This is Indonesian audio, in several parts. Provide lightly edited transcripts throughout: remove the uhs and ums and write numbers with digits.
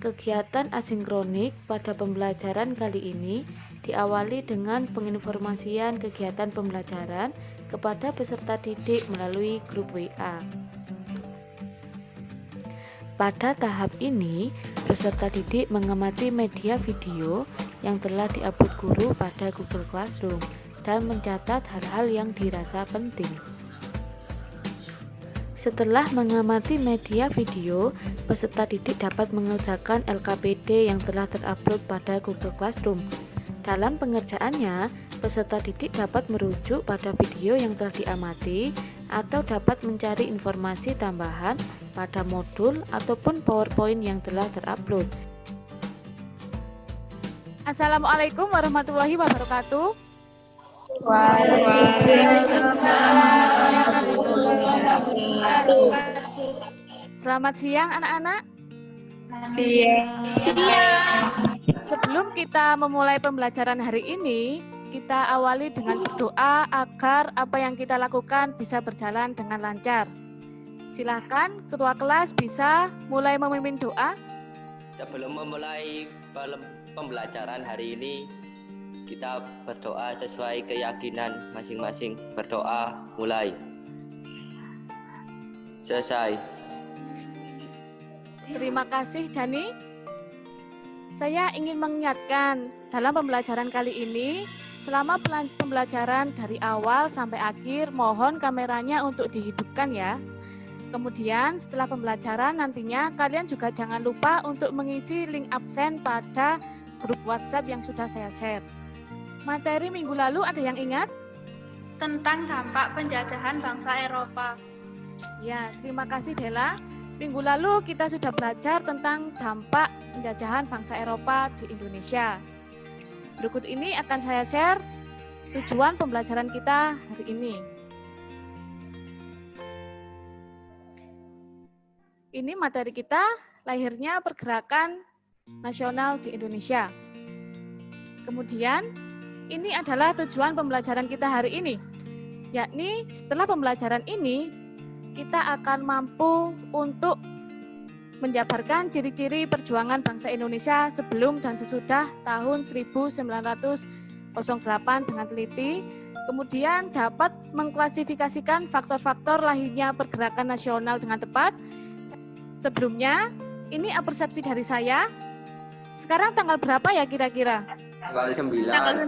Kegiatan asinkronik pada pembelajaran kali ini diawali dengan penginformasian kegiatan pembelajaran kepada peserta didik melalui grup WA. Pada tahap ini, peserta didik mengamati media video yang telah diupload guru pada Google Classroom dan mencatat hal-hal yang dirasa penting. Setelah mengamati media video, peserta didik dapat mengerjakan LKPD yang telah terupload pada Google Classroom. Dalam pengerjaannya, peserta didik dapat merujuk pada video yang telah diamati atau dapat mencari informasi tambahan pada modul ataupun PowerPoint yang telah terupload. Assalamualaikum warahmatullahi wabarakatuh. Selamat siang anak-anak. Siang. Sebelum kita memulai pembelajaran hari ini, kita awali dengan berdoa agar apa yang kita lakukan bisa berjalan dengan lancar. Silakan ketua kelas bisa mulai memimpin doa. Sebelum memulai pembelajaran hari ini, kita berdoa sesuai keyakinan masing-masing. Berdoa mulai. Selesai. Terima kasih Dani. Saya ingin mengingatkan dalam pembelajaran kali ini, selama pembelajaran dari awal sampai akhir, mohon kameranya untuk dihidupkan ya. Kemudian setelah pembelajaran nantinya kalian juga jangan lupa untuk mengisi link absen pada grup WhatsApp yang sudah saya share. Materi minggu lalu ada yang ingat? Tentang dampak penjajahan bangsa Eropa. Ya, terima kasih Dela. Minggu lalu kita sudah belajar tentang dampak penjajahan bangsa Eropa di Indonesia. Berikut ini akan saya share tujuan pembelajaran kita hari ini. Ini materi kita, lahirnya pergerakan nasional di Indonesia. Kemudian, ini adalah tujuan pembelajaran kita hari ini, yakni setelah pembelajaran ini, kita akan mampu untuk menjabarkan ciri-ciri perjuangan bangsa Indonesia sebelum dan sesudah tahun 1908 dengan teliti, kemudian dapat mengklasifikasikan faktor-faktor lahirnya pergerakan nasional dengan tepat. Sebelumnya, ini persepsi dari saya. Sekarang tanggal berapa ya kira-kira? Tanggal 9. Tanggal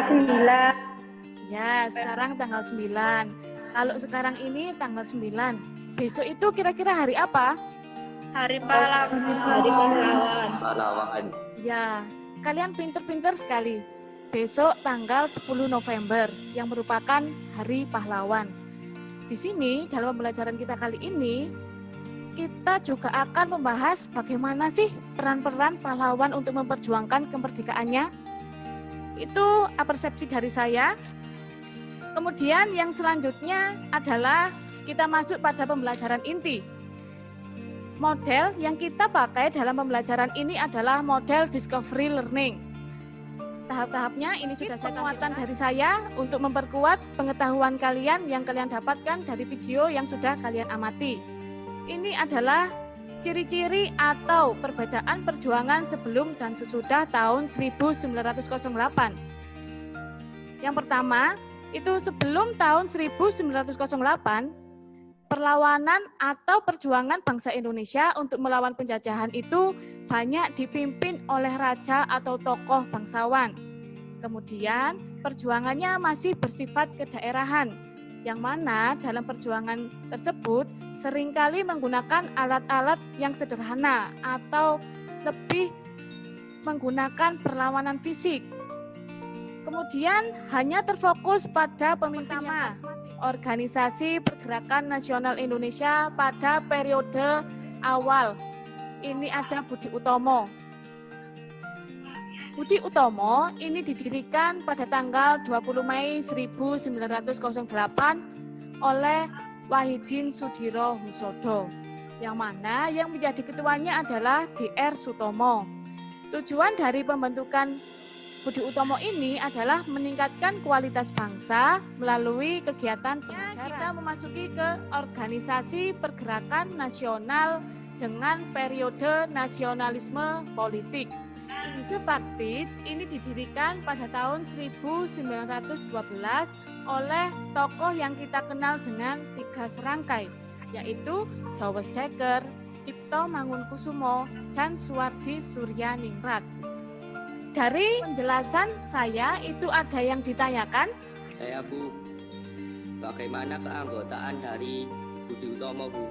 9. Ya, sekarang tanggal 9. Kalau sekarang ini tanggal 9. Besok itu kira-kira hari apa? Hari pahlawan. Pahlawan. Ya, kalian pinter-pinter sekali. Besok tanggal 10 November yang merupakan Hari Pahlawan. Di sini dalam pembelajaran kita kali ini, kita juga akan membahas bagaimana sih peran-peran pahlawan untuk memperjuangkan kemerdekaannya. Itu persepsi dari saya. Kemudian yang selanjutnya adalah kita masuk pada pembelajaran inti. Model yang kita pakai dalam pembelajaran ini adalah model discovery learning. Tahap-tahapnya ini sudah saya penguatan dari saya untuk memperkuat pengetahuan kalian yang kalian dapatkan dari video yang sudah kalian amati. Ini adalah ciri-ciri atau perbedaan perjuangan sebelum dan sesudah tahun 1908. Yang pertama, itu sebelum tahun 1908, perlawanan atau perjuangan bangsa Indonesia untuk melawan penjajahan itu banyak dipimpin oleh raja atau tokoh bangsawan. Kemudian, perjuangannya masih bersifat kedaerahan, yang mana dalam perjuangan tersebut seringkali menggunakan alat-alat yang sederhana atau lebih menggunakan perlawanan fisik. Kemudian hanya terfokus pada pemimpinnya, Organisasi Pergerakan Nasional Indonesia pada periode awal. Ini ada Budi Utomo. Budi Utomo ini didirikan pada tanggal 20 Mei 1908 oleh Wahidin Sudirohusodo, yang mana yang menjadi ketuanya adalah Dr. Sutomo. Tujuan dari pembentukan Budi Utomo ini adalah meningkatkan kualitas bangsa melalui kegiatan pengajaran. Kita memasuki ke Organisasi Pergerakan Nasional dengan periode nasionalisme politik. Indonesia Praktis ini didirikan pada tahun 1912 oleh tokoh yang kita kenal dengan 3 serangkai, yaitu Dawes Dekker, Cipto Mangunkusumo, dan Suwardi Suryaningrat. Dari penjelasan saya itu ada yang ditanyakan? Saya Bu, bagaimana keanggotaan dari Budi Utomo Bu?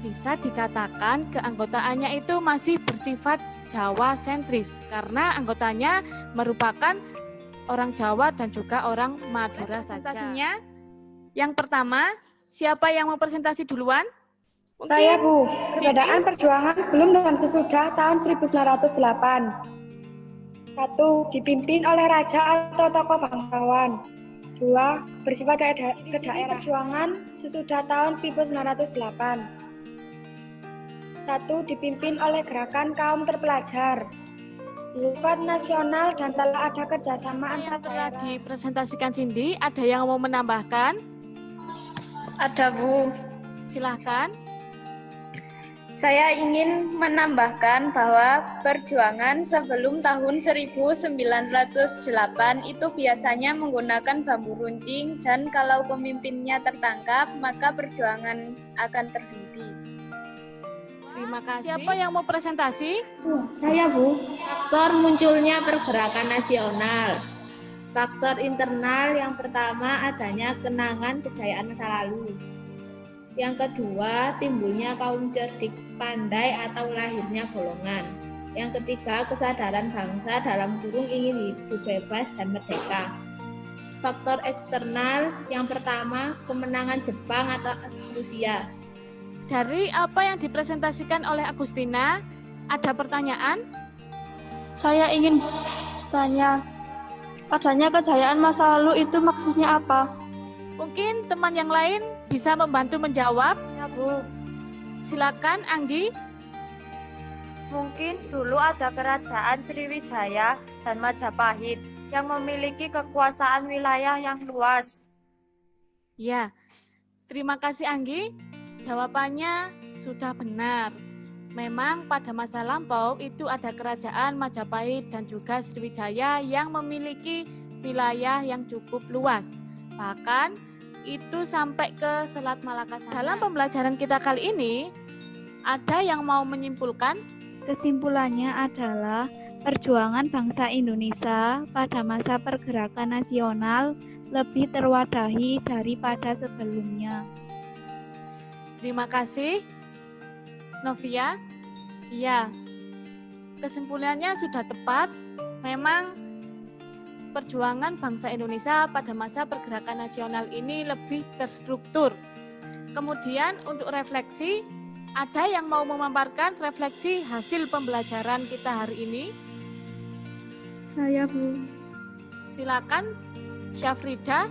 Bisa dikatakan keanggotaannya itu masih bersifat Jawa sentris karena anggotanya merupakan orang Jawa dan juga orang Madura saja. Yang pertama, siapa yang mau presentasi duluan? Saya Bu, perbedaan perjuangan sebelum dan sesudah tahun 1908. 1. Dipimpin oleh raja atau tokoh bangsawan. 2. Bersifat ke daerah perjuangan sesudah tahun 1908. 1. Dipimpin oleh gerakan kaum terpelajar. Bersifat nasional dan telah ada kerjasama Yang antar telah daerah. dipresentasikan Cindy, ada yang mau menambahkan? Ada Bu. Silahkan. Saya ingin menambahkan bahwa perjuangan sebelum tahun 1908 itu biasanya menggunakan bambu runcing dan kalau pemimpinnya tertangkap maka perjuangan akan terhenti. Terima kasih. Siapa yang mau presentasi? Saya Bu, faktor munculnya pergerakan nasional. Faktor internal yang pertama adanya kenangan kejayaan masa lalu. Yang kedua, timbulnya kaum cerdik pandai atau lahirnya golongan. Yang ketiga, kesadaran bangsa dalam kurung ingin hidup bebas dan merdeka. Faktor eksternal yang pertama, kemenangan Jepang atas Rusia. Dari apa yang dipresentasikan oleh Agustina, ada pertanyaan? Saya ingin tanya, adanya kejayaan masa lalu itu maksudnya apa? Mungkin teman yang lain bisa membantu menjawab. Ya Bu, Silakan Anggi. mungkin dulu ada kerajaan Sriwijaya dan Majapahit yang memiliki kekuasaan wilayah yang luas. Ya, terima kasih Anggi. Jawabannya sudah benar. Memang pada masa lampau itu ada kerajaan Majapahit dan juga Sriwijaya yang memiliki wilayah yang cukup luas. Bahkan itu sampai ke Selat Malaka sana. Dalam pembelajaran kita kali ini, ada yang mau menyimpulkan? Kesimpulannya adalah perjuangan bangsa Indonesia pada masa pergerakan nasional lebih terwadahi daripada sebelumnya. Terima kasih. Novia? Iya, kesimpulannya sudah tepat. Memang perjuangan bangsa Indonesia pada masa pergerakan nasional ini lebih terstruktur. Kemudian untuk refleksi, ada yang mau memaparkan refleksi hasil pembelajaran kita hari ini? Saya Bu, Silakan, Syafrida.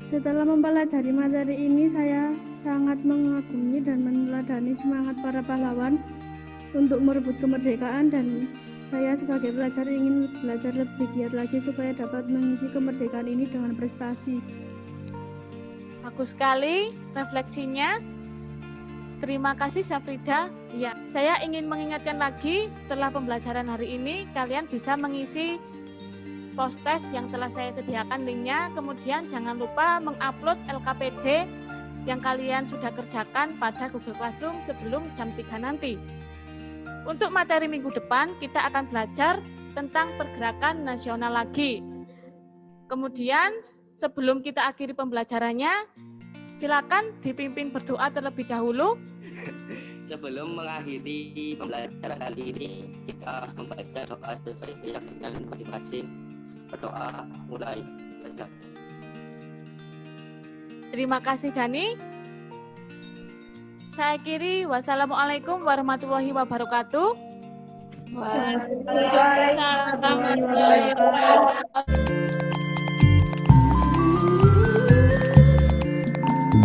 setelah mempelajari materi ini saya sangat mengagumi dan meneladani semangat para pahlawan untuk merebut kemerdekaan dan saya sebagai pelajar ingin belajar lebih giat lagi supaya dapat mengisi kemerdekaan ini dengan prestasi. Bagus sekali refleksinya. Terima kasih Syafrida. Ya, saya ingin mengingatkan lagi setelah pembelajaran hari ini kalian bisa mengisi post-test yang telah saya sediakan linknya. Kemudian jangan lupa mengupload LKPD yang kalian sudah kerjakan pada Google Classroom sebelum jam 3 nanti. Untuk materi minggu depan kita akan belajar tentang pergerakan nasional lagi. Kemudian sebelum kita akhiri pembelajarannya, silakan dipimpin berdoa terlebih dahulu. Sebelum mengakhiri pembelajaran kali ini, kita membaca doa sesuai keyakinan masing-masing. Berdoa mulai. Terima kasih Gani. Saya akhiri. Wassalamualaikum warahmatullahi wabarakatuh. Waalaikumsalam warahmatullahi wabarakatuh.